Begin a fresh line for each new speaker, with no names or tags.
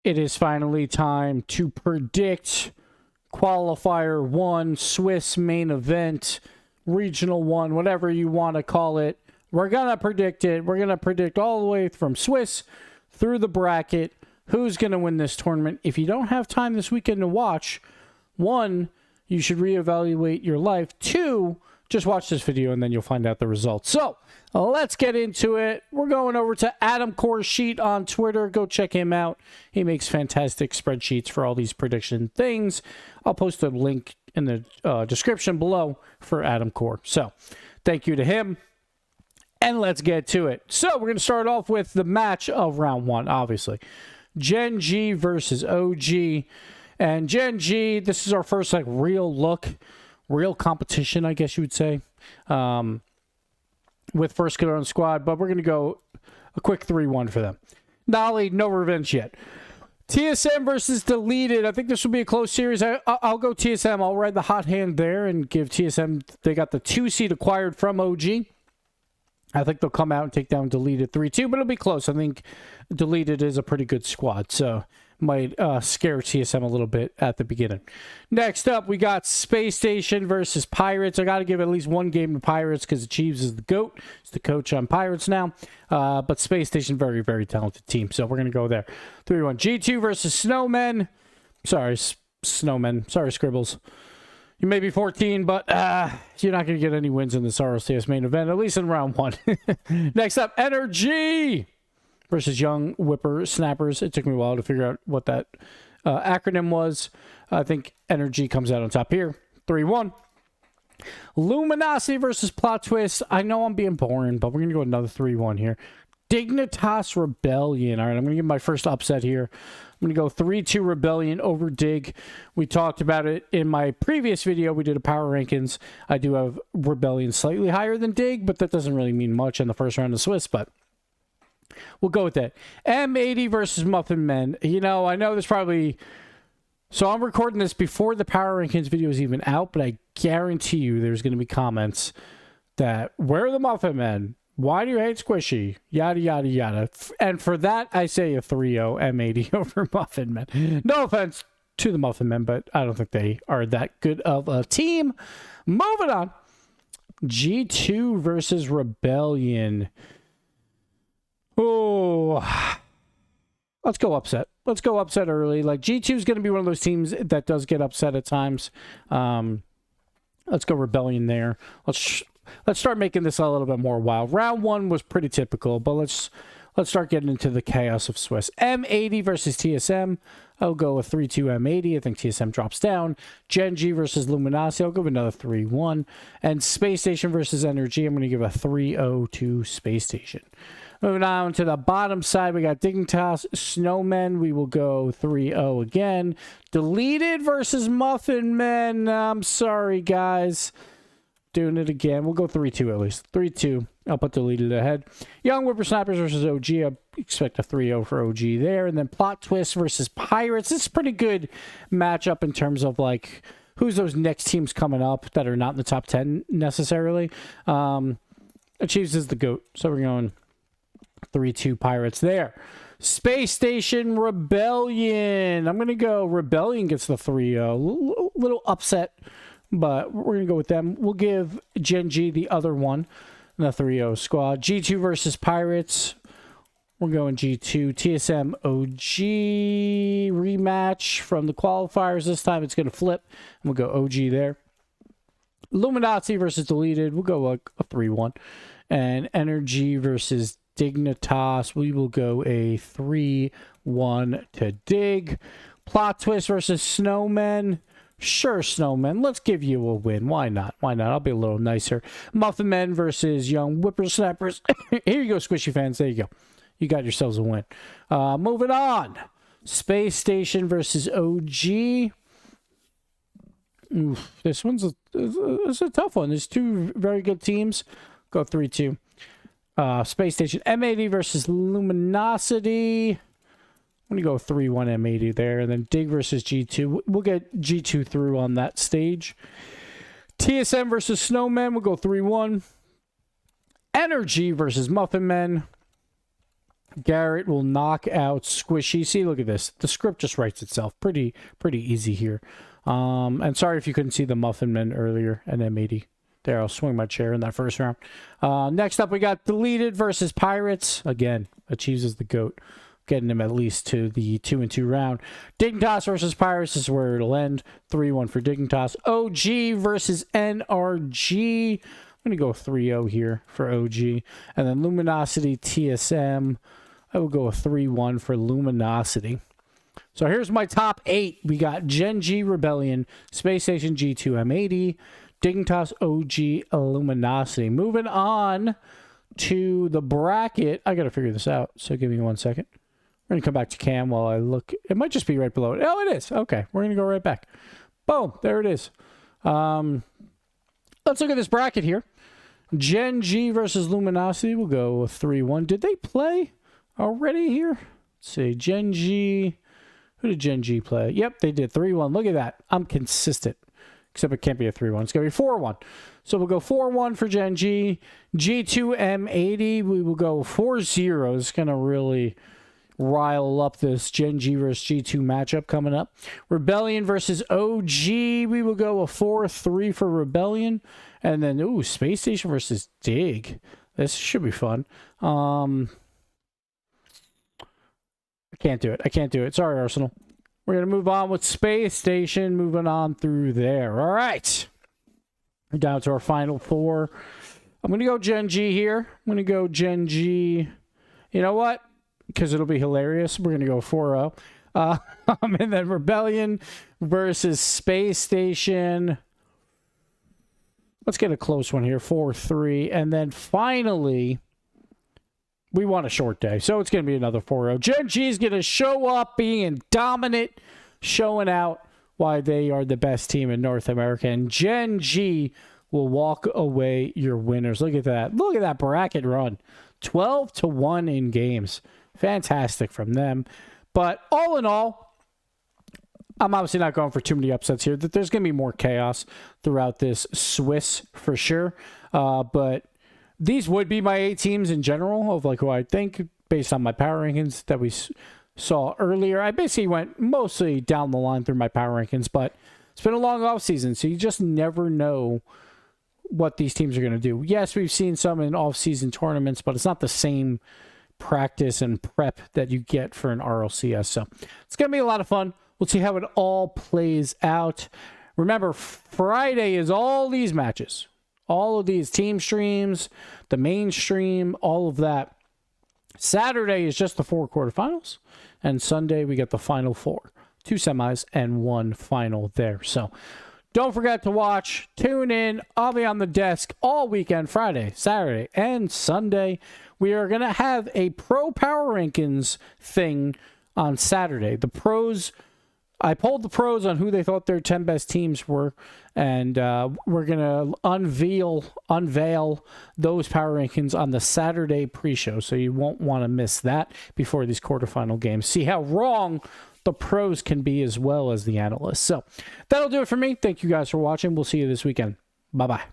it is finally time to predict Qualifier 1, Swiss main event, Regional 1, whatever you want to call it. We're going to predict it. We're going to predict all the way from Swiss through the bracket who's going to win this tournament. If you don't have time this weekend to watch, 1, you should reevaluate your life. 2, just watch this video and then you'll find out the results. So let's get into it. We're going over to Atomcore Sheet on Twitter. Go check him out. He makes fantastic spreadsheets for all these prediction things. I'll post a link in the description below for Atomcore. So thank you to him. And let's get to it. So we're going to start off with the match of round 1, obviously. Gen.g versus OG. And Gen.g, this is our first real look, real competition, I guess you would say, with first killer on squad. But we're going to go a quick 3-1 for them. Nolly, no revenge yet. TSM versus Deleted. I think this will be a close series. I'll go TSM. I'll ride the hot hand there and give TSM. They got the 2 seed acquired from OG. I think they'll come out and take down Deleted 3-2, but it'll be close. I think Deleted is a pretty good squad, so might scare TSM a little bit at the beginning. Next up, we got Space Station versus Pirates. I got to give at least one game to Pirates because Gibbs is the GOAT. He's the coach on Pirates now. But Space Station, very, very talented team, so we're going to go there. 3-1. G2 versus Snowmen. Sorry, Snowmen. Sorry, Scribbles. You may be 14, but you're not going to get any wins in this RLCS main event, at least in round 1. Next up, Energy versus Young Whippersnappers. It took me a while to figure out what that acronym was. I think Energy comes out on top here. 3-1. Luminosity versus Plot Twist. I know I'm being boring, but we're going to go another 3-1 here. Dignitas Rebellion. All right, I'm going to give my first upset here. I'm going to go 3-2 Rebellion over Dig. We talked about it in my previous video. We did a power rankings. I do have Rebellion slightly higher than Dig, but that doesn't really mean much in the first round of Swiss, but we'll go with that. M80 versus Muffin Men. You know, I know there's probably... So I'm recording this before the power rankings video is even out, but I guarantee you there's going to be comments that, where are the Muffin Men? Why do you hate Squishy? Yada, yada, yada. And for that, I say a 3-0 M80 over Muffin Men. No offense to the Muffin Men, but I don't think they are that good of a team. Moving on. G2 versus Rebellion. Oh, let's go upset. Let's go upset early. Like, G2 is going to be one of those teams that does get upset at times. Let's go Rebellion there. Let's start making this a little bit more wild. Round 1 was pretty typical, but let's start getting into the chaos of Swiss. M80 versus TSM. I'll go with 3-2 M80. I think TSM drops down. Gen.g versus Luminosity. I'll give another 3-1. And Space Station versus Energy. I'm going to give a 3-0 to Space Station. Moving on to the bottom side, we got Dignitas Snowmen. We will go 3-0 again. Deleted versus Muffin Men. I'm sorry, guys. Doing it again. We'll go 3-2 at least. 3-2. I'll put Deleted ahead. Young Whippersnappers versus OG. I expect a 3-0 for OG there. And then Plot Twist versus Pirates. This is a pretty good matchup in terms of, like, who's those next teams coming up that are not in the top 10 necessarily. Achieves is the GOAT. So we're going 3-2 Pirates there. Space Station Rebellion. I'm going to go Rebellion gets the 3-0. Little upset, but we're going to go with them. We'll give Gen.g the other one, the 3-0 squad. G2 versus Pirates. We're going G2. TSM OG rematch from the qualifiers. This time it's going to flip. And we'll go OG there. Illuminati versus Deleted. We'll go a 3-1. And Energy versus Dignitas. We will go a 3-1 to Dig. Plot Twist versus Snowmen. Sure, Snowmen. Let's give you a win. Why not? Why not? I'll be a little nicer. Muffin Men versus Young Whippersnappers. Here you go, Squishy fans. There you go. You got yourselves a win. Moving on. Space Station versus OG. Oof, this one's a tough one. There's 2 very good teams. Go 3-2. Space Station M80 versus Luminosity. I'm going to go 3-1 M80 there. And then Dig versus G2. We'll get G2 through on that stage. TSM versus Snowmen. We'll go 3-1. Energy versus Muffin Men. Garrett will knock out Squishy. See, look at this. The script just writes itself. Pretty easy here. And sorry if you couldn't see the Muffin Men earlier and M80. There, I'll swing my chair in that first round. Next up, we got Deleted versus Pirates. Again, Achieves is the GOAT. Getting him at least to the 2-2 round. Dignitas versus Pirates is where it'll end. 3-1 for Dignitas. OG versus NRG. I'm going to go 3-0 here for OG. And then Luminosity TSM. I will go a 3-1 for Luminosity. So here's my top 8. We got Gen.g Rebellion, Space Station G2 M80, Dignitas OG Luminosity. Moving on to the bracket. I got to figure this out, so give me 1 second. We're going to come back to Cam while I look. It might just be right below it. Oh, it is. Okay, we're going to go right back. Boom, there it is. Let's look at this bracket here. Gen.g versus Luminosity. We'll go 3-1. Did they play already here? Let's see. Gen.g. Who did Gen.g play? Yep, they did. 3-1. Look at that. I'm consistent. Except it can't be a 3-1. It's going to be 4-1. So we'll go 4-1 for Gen.g. G2 M80. We will go 4-0. It's going to really rile up this Gen.g versus G2 matchup coming up. Rebellion versus OG. We will go a 4-3 for Rebellion. And then, ooh, Space Station versus Dig. This should be fun. I can't do it. I can't do it. Sorry, Arsenal. We're going to move on with Space Station. Moving on through there. All right. We're down to our final 4. I'm going to go Gen.g here. I'm going to go Gen.g. You know what? Because it'll be hilarious. We're going to go 4-0. And then Rebellion versus Space Station. Let's get a close one here. 4-3. And then finally, we want a short day. So it's going to be another 4-0. Gen.g is going to show up being dominant, showing out why they are the best team in North America. And Gen.g will walk away your winners. Look at that. Look at that bracket run. 12-1 in games. Fantastic from them. But all in all, I'm obviously not going for too many upsets here. There's going to be more chaos throughout this Swiss for sure. But these would be my 8 teams in general of like who I think based on my power rankings that we saw earlier. I basically went mostly down the line through my power rankings, but it's been a long off season, so you just never know what these teams are going to do. Yes, we've seen some in off-season tournaments, but it's not the same practice and prep that you get for an RLCS. So it's going to be a lot of fun. We'll see how it all plays out. Remember, Friday is all these matches. All of these team streams, the main stream, all of that. Saturday is just the 4 quarterfinals. And Sunday, we get the final 4. 2 semis and 1 final there. So don't forget to watch. Tune in. I'll be on the desk all weekend, Friday, Saturday, and Sunday. We are going to have a pro power rankings thing on Saturday. The pros, I polled the pros on who they thought their 10 best teams were, and we're going to unveil those power rankings on the Saturday pre-show, so you won't want to miss that before these quarterfinal games. See how wrong the pros can be as well as the analysts. So that'll do it for me. Thank you guys for watching. We'll see you this weekend. Bye-bye.